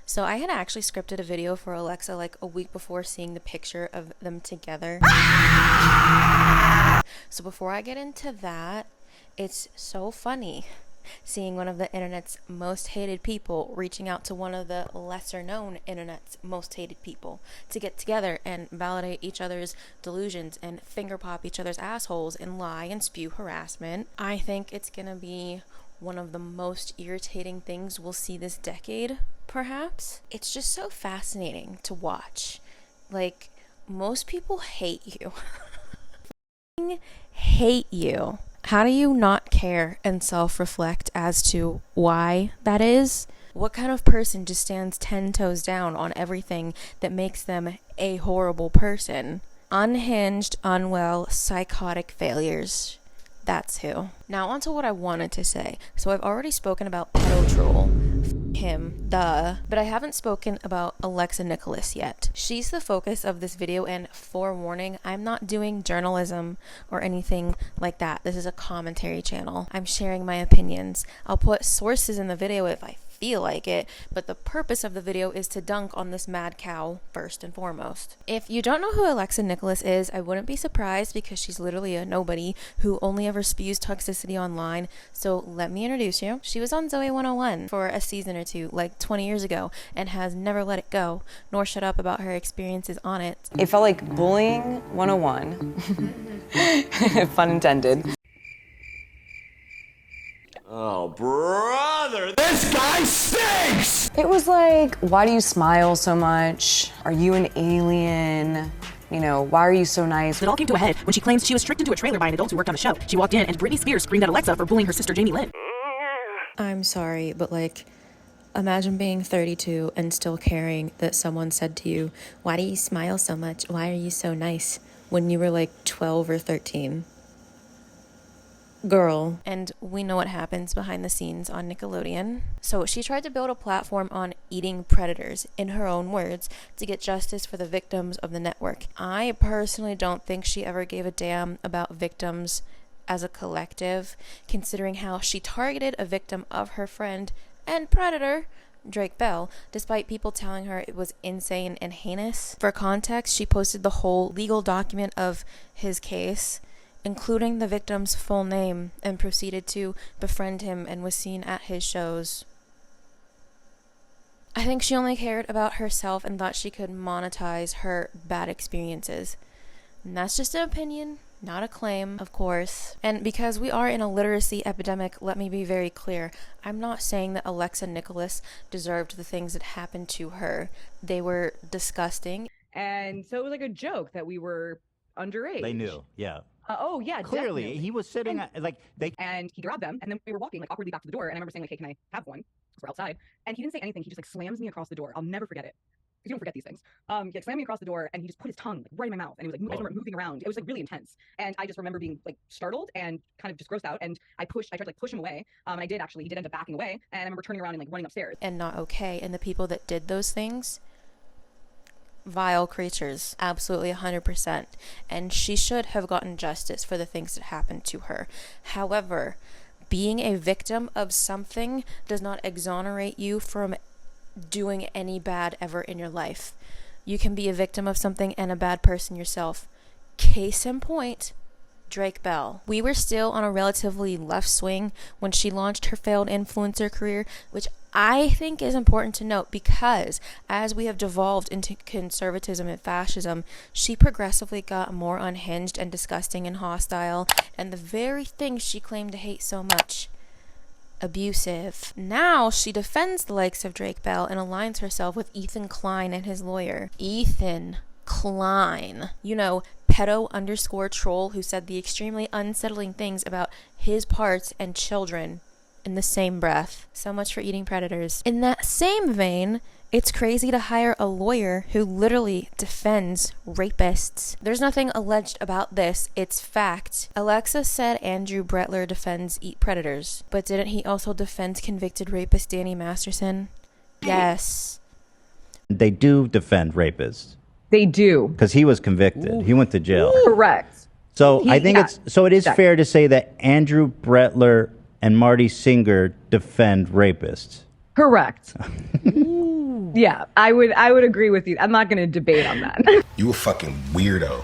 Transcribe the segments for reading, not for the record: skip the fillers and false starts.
So I had actually scripted a video for Alexa like a week before seeing the picture of them together. So before I get into that, it's so funny seeing one of the internet's most hated people reaching out to one of the lesser known internet's most hated people to get together and validate each other's delusions and finger pop each other's assholes and lie and spew harassment. I think it's gonna be one of the most irritating things we'll see this decade, perhaps. It's just so fascinating to watch. Like, most people hate you. Hate you. How do you not care and self-reflect as to why that is? What kind of person just stands 10 toes down on everything that makes them a horrible person? Unhinged, unwell, psychotic failures. That's who. Now on to what I wanted to say. So I've already spoken about pedo troll. Him, duh. But I haven't spoken about ALEXA NIKOLAS yet. She's the focus of this video, and forewarning, I'm not doing journalism or anything like that. This is a commentary channel. I'm sharing my opinions. I'll put sources in the video if I feel like it, but the purpose of the video is to dunk on this mad cow first and foremost. If you don't know who ALEXA NIKOLAS is, I wouldn't be surprised because she's literally a nobody who only ever spews toxicity online. So let me introduce you. She was on Zoe 101 for a season or two, like 20 years ago, and has never let it go, nor shut up about her experiences on it. It felt like bullying 101. Pun intended. Oh, brother, this guy stinks! It was like, why do you smile so much? Are you an alien? You know, why are you so nice? It all came to a head when she claims she was tricked into a trailer by an adult who worked on the show. She walked in and Britney Spears screamed at Alexa for bullying her sister Jamie Lynn. I'm sorry, but like, imagine being 32 and still caring that someone said to you, "Why do you smile so much? Why are you so nice?" when you were like 12 or 13. Girl. And we know what happens behind the scenes on Nickelodeon. So she tried to build a platform on eating predators, in her own words, to get justice for the victims of the network. I personally don't think she ever gave a damn about victims as a collective, considering how she targeted a victim of her friend and predator, Drake Bell, despite people telling her it was insane and heinous. For context, she posted the whole legal document of his case, including the victim's full name, and proceeded to befriend him and was seen at his shows. I think she only cared about herself and thought she could monetize her bad experiences. And that's just an opinion, not a claim, of course. And because we are in a literacy epidemic, let me be very clear. I'm not saying that ALEXA NIKOLAS deserved the things that happened to her. They were disgusting. And so it was like a joke that we were underage. They knew, yeah. Oh yeah, Clearly, definitely. he was sitting And he grabbed them, and then we were walking like awkwardly back to the door, and I remember saying like, "Hey, can I have one?" Because we're outside, and he didn't say anything. He just like slams me across the door. I'll never forget it. You don't forget these things. He like, slammed me across the door, and he just put his tongue like, right in my mouth, and he was like, I remember moving around. It was like really intense, and I just remember being like startled and kind of just grossed out. And I tried to like push him away. And I did actually. He did end up backing away, and I remember turning around and like running upstairs. And not okay. And the people that did those things, vile creatures, absolutely 100%. And she should have gotten justice for the things that happened to her. However, being a victim of something does not exonerate you from doing any bad ever in your life. You can be a victim of something and a bad person yourself. Case in point, Drake Bell. We were still on a relatively left swing when she launched her failed influencer career, which I think is important to note because as we have devolved into conservatism and fascism, she progressively got more unhinged and disgusting and hostile, and the very thing she claimed to hate so much, abusive. Now she defends the likes of Drake Bell and aligns herself with ETHAN KLEIN and his lawyer. ETHAN KLEIN. You know, pedo_troll who said the extremely unsettling things about his parts and children in the same breath. So much for eating predators. In that same vein, it's crazy to hire a lawyer who literally defends rapists. There's nothing alleged about this, it's fact. Alexa said Andrew Brettler defends eat predators, but didn't he also defend convicted rapist Danny Masterson? Yes. They do defend rapists. They do. Because he was convicted. Ooh. He went to jail. Correct. So I think it is fair to say that Andrew Brettler and Marty Singer defend rapists. Correct. Yeah, I would agree with you. I'm not going to debate on that. You a fucking weirdo.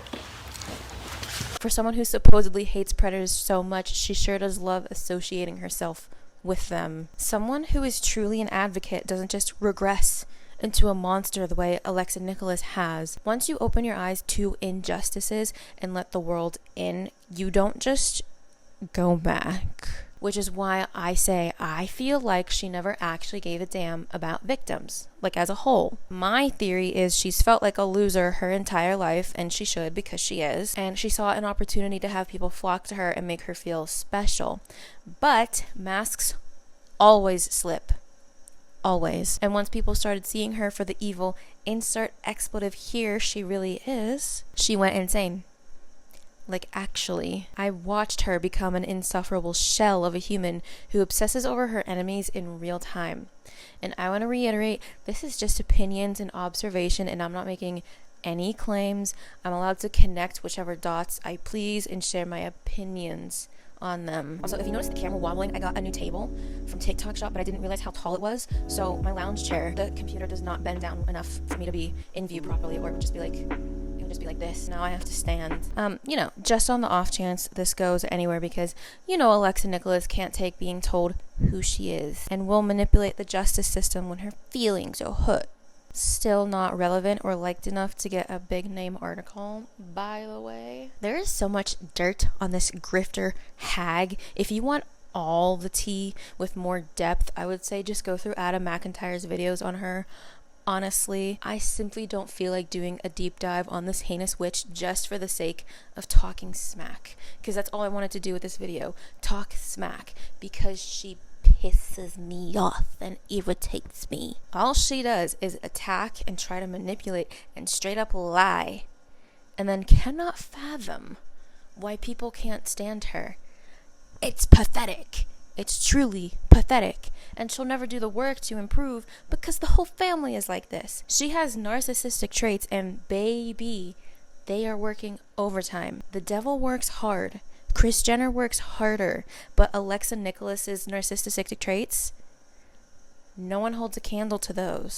For someone who supposedly hates predators so much, she sure does love associating herself with them. Someone who is truly an advocate doesn't just regress into a monster the way ALEXA NIKOLAS has. Once you open your eyes to injustices and let the world in, you don't just go back. Which is why I say I feel like she never actually gave a damn about victims, like as a whole. My theory is she's felt like a loser her entire life, and she should because she is, and she saw an opportunity to have people flock to her and make her feel special. But masks always slip. Always. And once people started seeing her for the evil, insert expletive here, she really is, she went insane. Like, actually, I watched her become an insufferable shell of a human who obsesses over her enemies in real time. And I want to reiterate, this is just opinions and observation, and I'm not making any claims. I'm allowed to connect whichever dots I please and share my opinions on them. Also, if you notice the camera wobbling, I got a new table from TikTok shop, but I didn't realize how tall it was. So my lounge chair, the computer does not bend down enough for me to be in view properly, or it would just be like this. Now I have to stand. Just on the off chance this goes anywhere, because ALEXA NIKOLAS can't take being told who she is and will manipulate the justice system when her feelings are hurt. Still not relevant or liked enough to get a big name article, by the way. There is so much dirt on this grifter hag. If you want all the tea with more depth, I would say just go through Adam McIntyre's videos on her. Honestly, I simply don't feel like doing a deep dive on this heinous witch just for the sake of talking smack, because that's all I wanted to do with this video, talk smack, because she pisses me off and irritates me. All she does is attack and try to manipulate and straight up lie, and then cannot fathom why people can't stand her. It's pathetic. It's truly pathetic, and she'll never do the work to improve because the whole family is like this. She has narcissistic traits, and baby, they are working overtime. The devil works hard. Kris Jenner works harder, but ALEXA NIKOLAS's narcissistic traits, no one holds a candle to those.